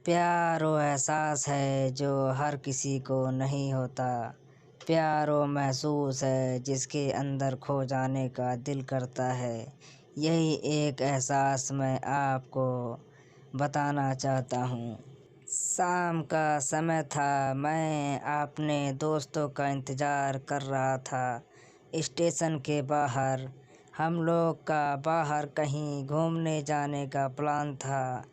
प्यार वो एहसास है जो हर किसी को नहीं होता। प्यार वो महसूस है जिसके अंदर खो जाने का दिल करता है। यही एक एहसास मैं आपको बताना चाहता हूँ। शाम का समय था, मैं अपने दोस्तों का इंतज़ार कर रहा था। स्टेशन के बाहर हम लोग का बाहर कहीं घूमने जाने का प्लान था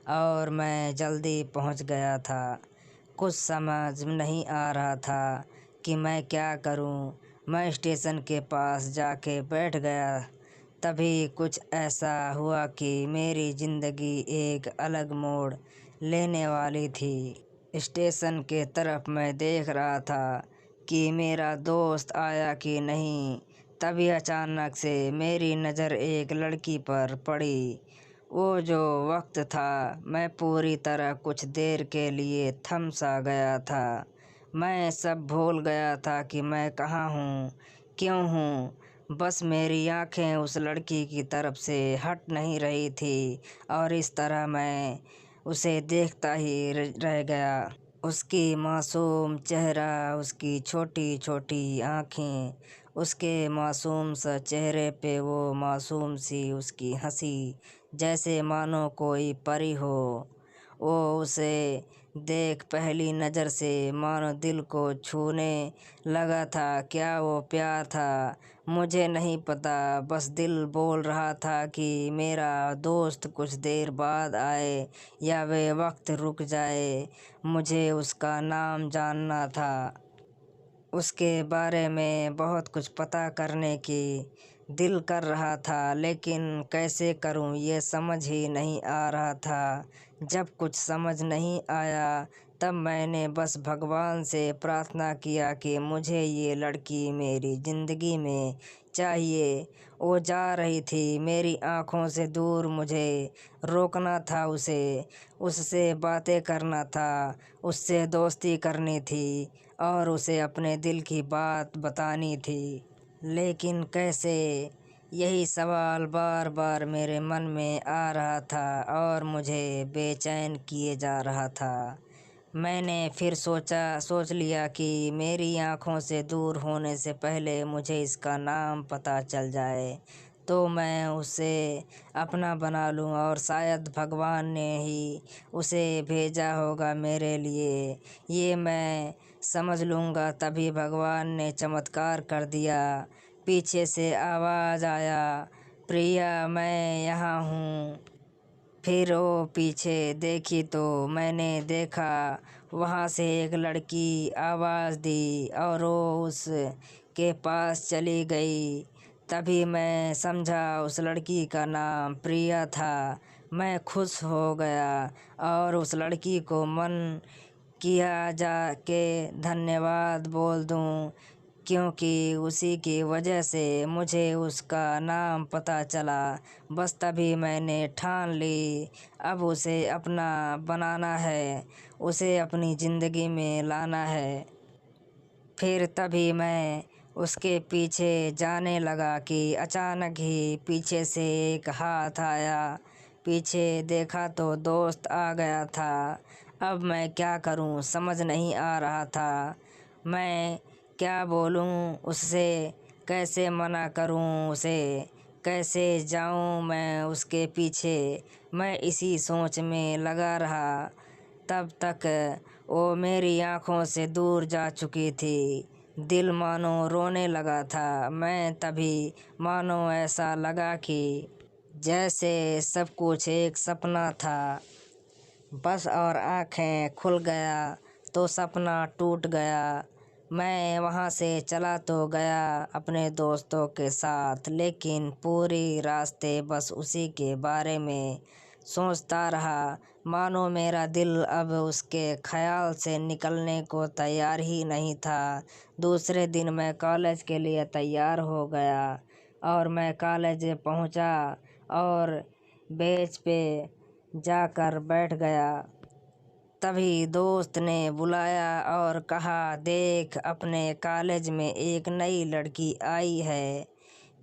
और मैं जल्दी पहुंच गया था। कुछ समझ नहीं आ रहा था कि मैं क्या करूं। मैं स्टेशन के पास जाके बैठ गया। तभी कुछ ऐसा हुआ कि मेरी ज़िंदगी एक अलग मोड़ लेने वाली थी। स्टेशन के तरफ मैं देख रहा था कि मेरा दोस्त आया कि नहीं। तभी अचानक से मेरी नज़र एक लड़की पर पड़ी। वो जो वक्त था, मैं पूरी तरह कुछ देर के लिए थम सा गया था। मैं सब भूल गया था कि मैं कहाँ हूँ, क्यों हूँ। बस मेरी आँखें उस लड़की की तरफ से हट नहीं रही थी और इस तरह मैं उसे देखता ही रह गया। उसकी मासूम चेहरा, उसकी छोटी छोटी आँखें, उसके मासूम सा चेहरे पे वो मासूम सी उसकी हंसी, जैसे मानो कोई परी हो। वो उसे देख पहली नज़र से मानो दिल को छूने लगा था। क्या वो प्यार था? मुझे नहीं पता, बस दिल बोल रहा था कि मेरा दोस्त कुछ देर बाद आए या वे वक्त रुक जाए। मुझे उसका नाम जानना था, उसके बारे में बहुत कुछ पता करने की दिल कर रहा था, लेकिन कैसे करूं ये समझ ही नहीं आ रहा था। जब कुछ समझ नहीं आया तब मैंने बस भगवान से प्रार्थना किया कि मुझे ये लड़की मेरी ज़िंदगी में चाहिए। वो जा रही थी मेरी आँखों से दूर, मुझे रोकना था उसे, उससे बातें करना था, उससे दोस्ती करनी थी और उसे अपने दिल की बात बतानी थी। लेकिन कैसे? यही सवाल बार बार मेरे मन में आ रहा था और मुझे बेचैन किए जा रहा था। मैंने फिर सोच लिया कि मेरी आँखों से दूर होने से पहले मुझे इसका नाम पता चल जाए तो मैं उसे अपना बना लूँ और शायद भगवान ने ही उसे भेजा होगा मेरे लिए, ये मैं समझ लूँगा। तभी भगवान ने चमत्कार कर दिया। पीछे से आवाज़ आया, प्रिया मैं यहाँ हूँ। फिर वो पीछे देखी तो मैंने देखा वहाँ से एक लड़की आवाज़ दी और वो उस के पास चली गई। तभी मैं समझा उस लड़की का नाम प्रिया था। मैं खुश हो गया और उस लड़की को मन किया जाके धन्यवाद बोल दूँ, क्योंकि उसी की वजह से मुझे उसका नाम पता चला। बस तभी मैंने ठान ली, अब उसे अपना बनाना है, उसे अपनी ज़िंदगी में लाना है। फिर तभी मैं उसके पीछे जाने लगा कि अचानक ही पीछे से एक हाथ आया। पीछे देखा तो दोस्त आ गया था। अब मैं क्या करूं समझ नहीं आ रहा था। मैं क्या बोलूं उससे, कैसे मना करूं उसे, कैसे जाऊं मैं उसके पीछे। मैं इसी सोच में लगा रहा। तब तक वो मेरी आँखों से दूर जा चुकी थी। दिल मानो रोने लगा था। मैं तभी मानो ऐसा लगा कि जैसे सब कुछ एक सपना था बस, और आँखें खुल गया तो सपना टूट गया। मैं वहाँ से चला तो गया अपने दोस्तों के साथ, लेकिन पूरी रास्ते बस उसी के बारे में सोचता रहा। मानो मेरा दिल अब उसके ख्याल से निकलने को तैयार ही नहीं था। दूसरे दिन मैं कॉलेज के लिए तैयार हो गया और मैं कॉलेज पहुँचा और बेंच पे जाकर बैठ गया। तभी दोस्त ने बुलाया और कहा, देख अपने कॉलेज में एक नई लड़की आई है।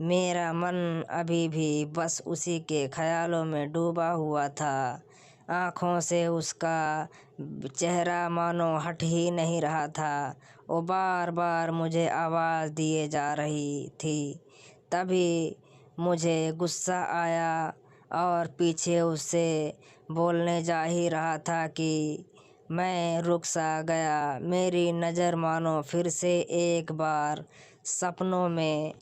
मेरा मन अभी भी बस उसी के ख्यालों में डूबा हुआ था। आँखों से उसका चेहरा मानो हट ही नहीं रहा था। वो बार बार मुझे आवाज़ दिए जा रही थी। तभी मुझे गुस्सा आया और पीछे उससे बोलने जा ही रहा था कि मैं रुक सा गया। मेरी नज़र मानो फिर से एक बार सपनों में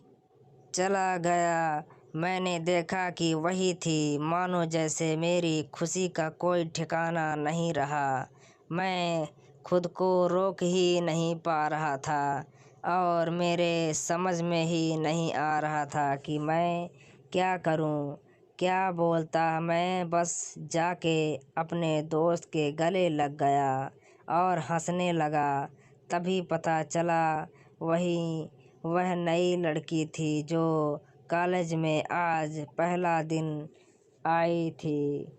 चला गया। मैंने देखा कि वही थी, मानो जैसे मेरी खुशी का कोई ठिकाना नहीं रहा। मैं खुद को रोक ही नहीं पा रहा था और मेरे समझ में ही नहीं आ रहा था कि मैं क्या करूं, क्या बोलता। मैं बस जाके अपने दोस्त के गले लग गया और हंसने लगा। तभी पता चला वह नई लड़की थी जो कॉलेज में आज पहला दिन आई थी।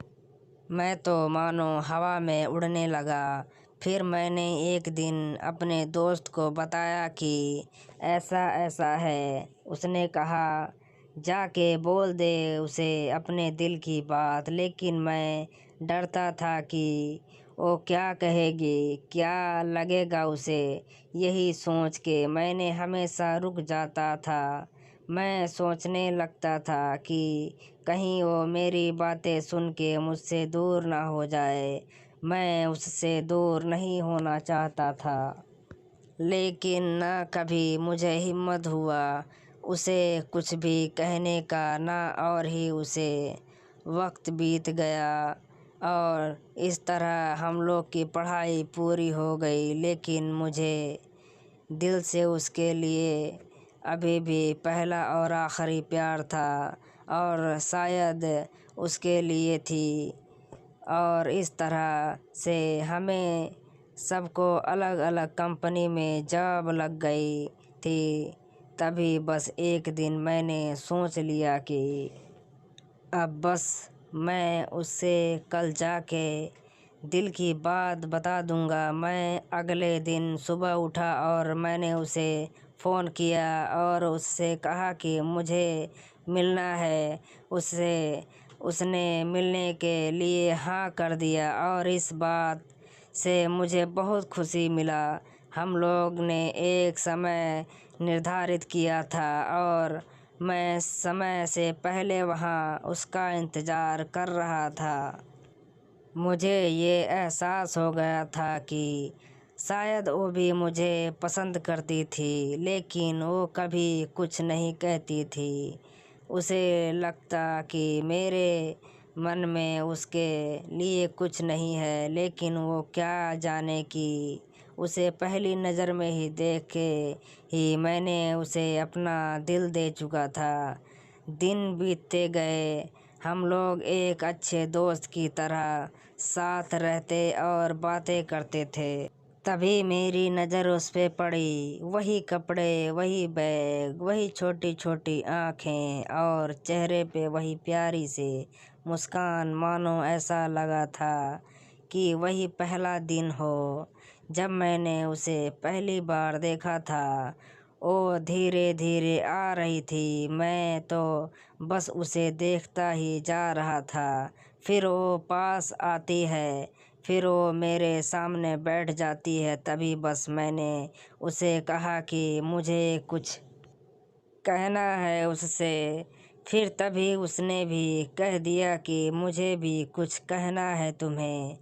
मैं तो मानो हवा में उड़ने लगा। फिर मैंने एक दिन अपने दोस्त को बताया कि ऐसा ऐसा है। उसने कहा जाके बोल दे उसे अपने दिल की बात। लेकिन मैं डरता था कि वो क्या कहेगी, क्या लगेगा उसे। यही सोच के मैंने हमेशा रुक जाता था। मैं सोचने लगता था कि कहीं वो मेरी बातें सुन के मुझसे दूर ना हो जाए। मैं उससे दूर नहीं होना चाहता था, लेकिन न कभी मुझे हिम्मत हुआ उसे कुछ भी कहने का ना। और ही उसे वक्त बीत गया और इस तरह हम लोग की पढ़ाई पूरी हो गई। लेकिन मुझे दिल से उसके लिए अभी भी पहला और आखिरी प्यार था और शायद उसके लिए थी। और इस तरह से हमें सबको अलग अलग कंपनी में जॉब लग गई थी। तभी बस एक दिन मैंने सोच लिया कि अब बस मैं उससे कल जाके दिल की बात बता दूंगा। मैं अगले दिन सुबह उठा और मैंने उसे फ़ोन किया और उससे कहा कि मुझे मिलना है उससे। उसने मिलने के लिए हाँ कर दिया और इस बात से मुझे बहुत खुशी मिला। हम लोग ने एक समय निर्धारित किया था और मैं समय से पहले वहाँ उसका इंतज़ार कर रहा था। मुझे ये एहसास हो गया था कि शायद वो भी मुझे पसंद करती थी, लेकिन वो कभी कुछ नहीं कहती थी। उसे लगता कि मेरे मन में उसके लिए कुछ नहीं है, लेकिन वो क्या जाने कि उसे पहली नज़र में ही देख के ही मैंने उसे अपना दिल दे चुका था। दिन बीतते गए, हम लोग एक अच्छे दोस्त की तरह साथ रहते और बातें करते थे। तभी मेरी नज़र उस पे पड़ी। वही कपड़े, वही बैग, वही छोटी छोटी आँखें और चेहरे पे वही प्यारी सी मुस्कान। मानो ऐसा लगा था कि वही पहला दिन हो जब मैंने उसे पहली बार देखा था। वो धीरे धीरे आ रही थी, मैं तो बस उसे देखता ही जा रहा था। फिर वो पास आती है, फिर वो मेरे सामने बैठ जाती है। तभी बस मैंने उसे कहा कि मुझे कुछ कहना है उससे। फिर तभी उसने भी कह दिया कि मुझे भी कुछ कहना है तुम्हें।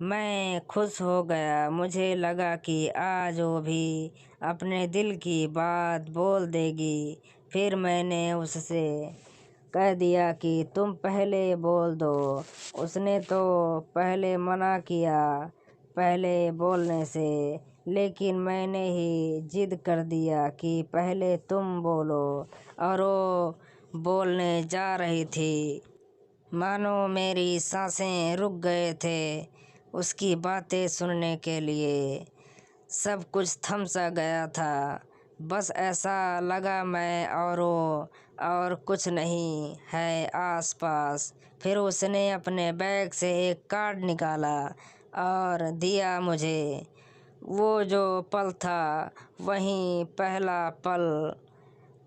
मैं खुश हो गया। मुझे लगा कि आज वो भी अपने दिल की बात बोल देगी। फिर मैंने उससे कह दिया कि तुम पहले बोल दो। उसने तो पहले मना किया पहले बोलने से, लेकिन मैंने ही जिद कर दिया कि पहले तुम बोलो। और वो बोलने जा रही थी, मानो मेरी सांसें रुक गए थे उसकी बातें सुनने के लिए। सब कुछ थम सा गया था। बस ऐसा लगा मैं और वो और कुछ नहीं है आसपास। फिर उसने अपने बैग से एक कार्ड निकाला और दिया मुझे। वो जो पल था वही पहला पल।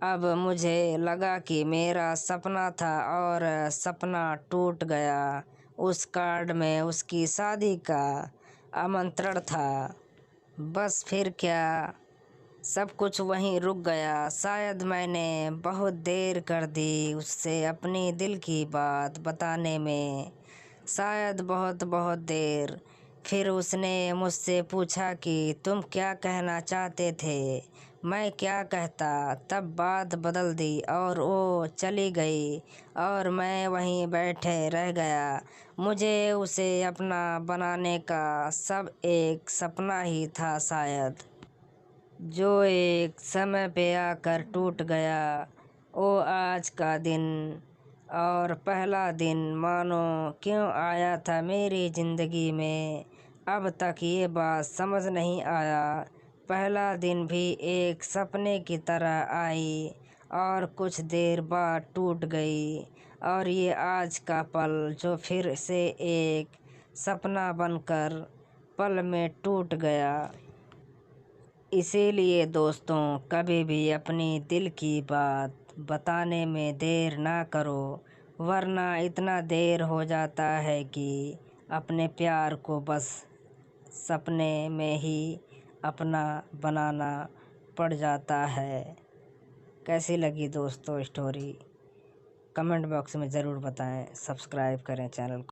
अब मुझे लगा कि मेरा सपना था और सपना टूट गया। उस कार्ड में उसकी शादी का आमंत्रण था। बस फिर क्या, सब कुछ वहीं रुक गया। शायद मैंने बहुत देर कर दी उससे अपनी दिल की बात बताने में, शायद बहुत बहुत देर। फिर उसने मुझसे पूछा कि तुम क्या कहना चाहते थे। मैं क्या कहता। तब बात बदल दी और वो चली गई और मैं वहीं बैठे रह गया। मुझे उसे अपना बनाने का सब एक सपना ही था शायद, जो एक समय पे आकर टूट गया। वो आज का दिन और पहला दिन मानो क्यों आया था मेरी ज़िंदगी में, अब तक ये बात समझ नहीं आया। पहला दिन भी एक सपने की तरह आई और कुछ देर बाद टूट गई, और ये आज का पल जो फिर से एक सपना बनकर पल में टूट गया। इसीलिए दोस्तों, कभी भी अपनी दिल की बात बताने में देर ना करो, वरना इतना देर हो जाता है कि अपने प्यार को बस सपने में ही अपना बनाना पड़ जाता है। कैसी लगी दोस्तों स्टोरी, कमेंट बॉक्स में ज़रूर बताएं। सब्सक्राइब करें चैनल को।